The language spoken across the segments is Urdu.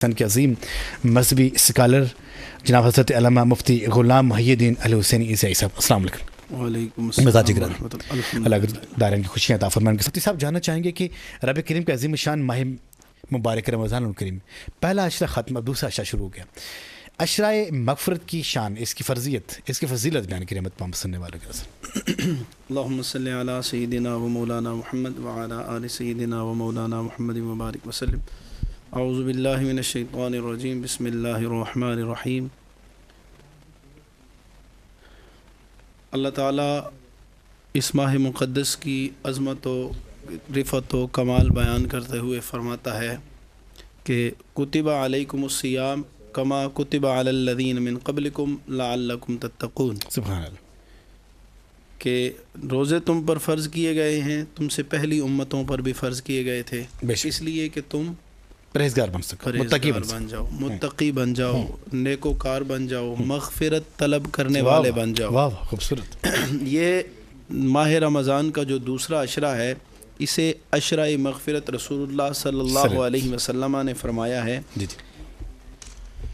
پاکستان کے عظیم مذہبی اسکالر جناب حضرت علامہ مفتی غلام محی الدین علی حسینی عیسائی صاحب، السلام علیکم۔ وعلیکم مزاج السلام گرامی، ورحمۃ اللہ۔ اللہ کے دائرے کی خوشیاں عطا فرمائیں۔ مفتی صاحب جاننا چاہیں گے کہ رب کریم کے عظیم شان ماہ مبارک رمضان الکریم، پہلا عشرہ ختم، اب دوسرا عشرہ شروع ہو گیا، عشرۂ مغفرت کی شان، اس کی فرضیت، اس کی فضیلت بیان کی رحمت محمد سننے والوں کے رسول۔ اللہم صلی علی سیدنا و مولانا محمد وعلی آل سیدنا و مولانا محمد مبارک وسلم۔ اعوذ باللہ من الشیطان الرجیم، بسم اللہ الرحمن الرحیم۔ اللہ تعالیٰ اس ماہ مقدس کی عظمت و رفعت و کمال بیان کرتے ہوئے فرماتا ہے کہ کتب علیکم الصیام کما کتب علی الذین من قبلکم لعلکم تتقون، سبحان اللہ، کہ روزے تم پر فرض کیے گئے ہیں، تم سے پہلی امتوں پر بھی فرض کیے گئے تھے، بے شک، اس لیے کہ تم پرہیزگار بن سکو، متقی پرہیزگار بن بن سکو، جاؤ، متقی بن جاؤ، نیکوکار بن جاؤ، مغفرت طلب کرنے واہ والے واہ، بن جاؤ۔ واہ واہ، خوبصورت، یہ ماہ رمضان کا جو دوسرا عشرہ ہے، اسے عشرہ مغفرت رسول اللہ صلی اللہ علیہ وسلم نے فرمایا ہے، جی جی،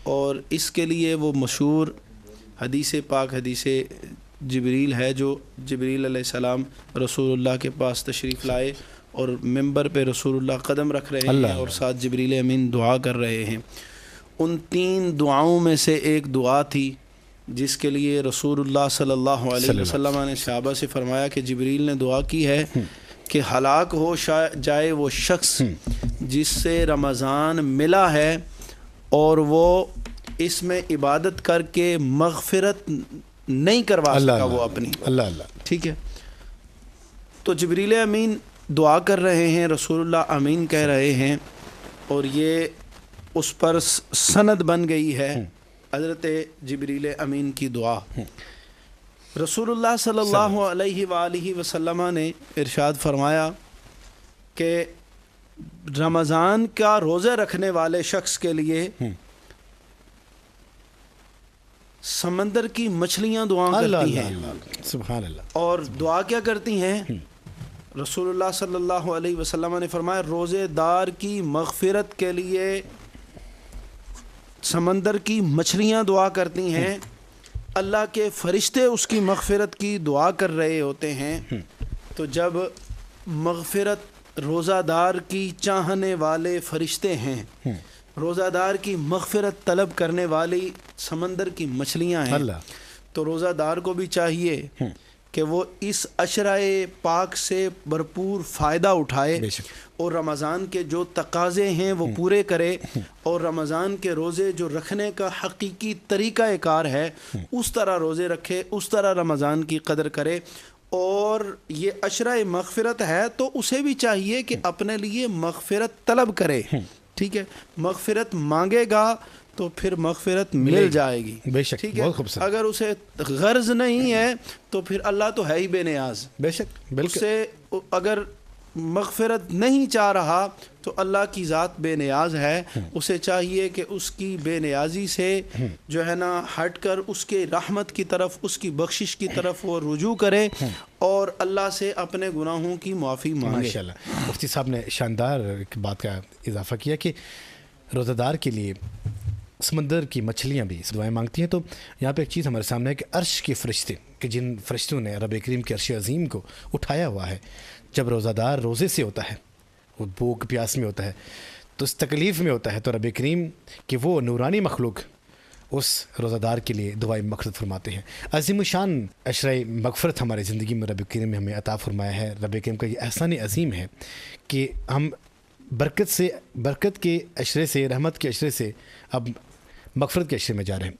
اور اس کے لیے وہ مشہور حدیث پاک حدیث جبریل ہے، جو جبریل علیہ السلام رسول اللہ کے پاس تشریف لائے اور ممبر پہ رسول اللہ قدم رکھ رہے ہیں اور ساتھ جبریل امین دعا کر رہے ہیں۔ ان 3 دعاؤں میں سے ایک دعا تھی جس کے لیے رسول اللہ صلی اللہ علیہ وسلم نے صحابہ سے فرمایا کہ جبریل نے دعا کی ہے کہ ہلاک ہو جائے وہ شخص جس سے رمضان ملا ہے اور وہ اس میں عبادت کر کے مغفرت نہیں کروا سکا وہ اپنی، اللہ اللہ، ٹھیک ہے۔ تو جبریل امین دعا کر رہے ہیں، رسول اللہ امین کہہ رہے ہیں، اور یہ اس پر سند بن گئی ہے حضرت جبریل امین کی دعا۔ رسول اللہ صلی اللہ علیہ وآلہ وسلم نے ارشاد فرمایا کہ رمضان کا روزہ رکھنے والے شخص کے لیے سمندر کی مچھلیاں دعا کرتی ہیں، سبحان اللہ، اور دعا کیا کرتی ہیں؟ رسول اللہ صلی اللہ علیہ وسلم نے فرمایا روزے دار کی مغفرت کے لیے سمندر کی مچھلیاں دعا کرتی ہیں، اللہ کے فرشتے اس کی مغفرت کی دعا کر رہے ہوتے ہیں۔ تو جب مغفرت روزہ دار کی چاہنے والے فرشتے ہیں، روزہ دار کی مغفرت طلب کرنے والی سمندر کی مچھلیاں ہیں، تو روزہ دار کو بھی چاہیے کہ وہ اس عشرہ پاک سے بھرپور فائدہ اٹھائے اور رمضان کے جو تقاضے ہیں وہ پورے کرے، اور رمضان کے روزے جو رکھنے کا حقیقی طریقہ کار ہے اس طرح روزے رکھے، اس طرح رمضان کی قدر کرے۔ اور یہ عشرہ مغفرت ہے تو اسے بھی چاہیے کہ اپنے لیے مغفرت طلب کرے، ٹھیک ہے، مغفرت مانگے گا تو پھر مغفرت مل جائے گی، بے شک، ٹھیک ہے۔ اگر اسے غرض نہیں ہے تو پھر اللہ تو ہے ہی بے نیاز، بے شک، بالکل، اسے اگر مغفرت نہیں چاہ رہا تو اللہ کی ذات بے نیاز ہے، اسے چاہیے کہ اس کی بے نیازی سے جو ہے نا ہٹ کر اس کے رحمت کی طرف، اس کی بخشش کی طرف وہ رجوع کرے اور اللہ سے اپنے گناہوں کی معافی مانگے۔ ماشاءاللہ، مفتی صاحب نے شاندار بات کا اضافہ کیا کہ روزہ دار کے لیے سمندر کی مچھلیاں بھی دعائیں مانگتی ہیں۔ تو یہاں پہ ایک چیز ہمارے سامنے ہے کہ عرش کے فرشتے، کہ جن فرشتوں نے رب کریم کے عرش عظیم کو اٹھایا ہوا ہے، جب روزہ دار روزے سے ہوتا ہے، وہ بھوک پیاس میں ہوتا ہے، تو اس تکلیف میں ہوتا ہے، تو رب کریم کہ وہ نورانی مخلوق اس روزہ دار کے لیے دعائیں مغفرت فرماتے ہیں۔ عظیم شان عشرہ مغفرت ہماری زندگی میں رب کریم نے ہمیں عطا فرمایا ہے۔ رب کریم کا یہ احسان عظیم ہے کہ ہم برکت کے عشرے سے، رحمت کے عشرے سے اب مغفرت کے عشرے میں جا رہے ہیں۔